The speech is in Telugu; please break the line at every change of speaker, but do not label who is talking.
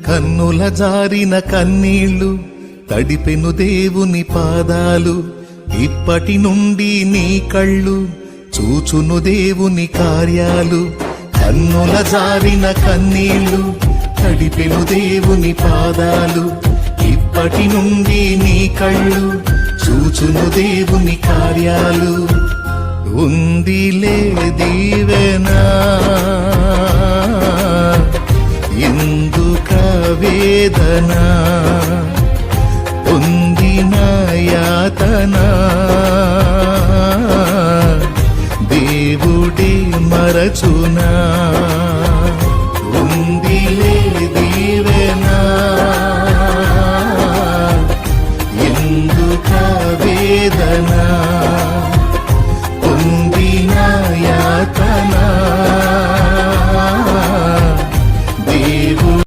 కన్నుల జారిన కన్నీళ్లు తడిపెను దేవుని పాదాలు. ఇప్పటి నుండి నీ కళ్ళు చూచును దేవుని కార్యాలు. కన్నుల జారిన కన్నీళ్లు తడిపెను దేవుని పాదాలు. ఇప్పటి నుండి నీ కళ్ళు చూచును దేవుని కార్యాలు. ఉందిలే దీవెనా ఎందుక వేదన, పొందిన యాతన దేవుడే మరచునా.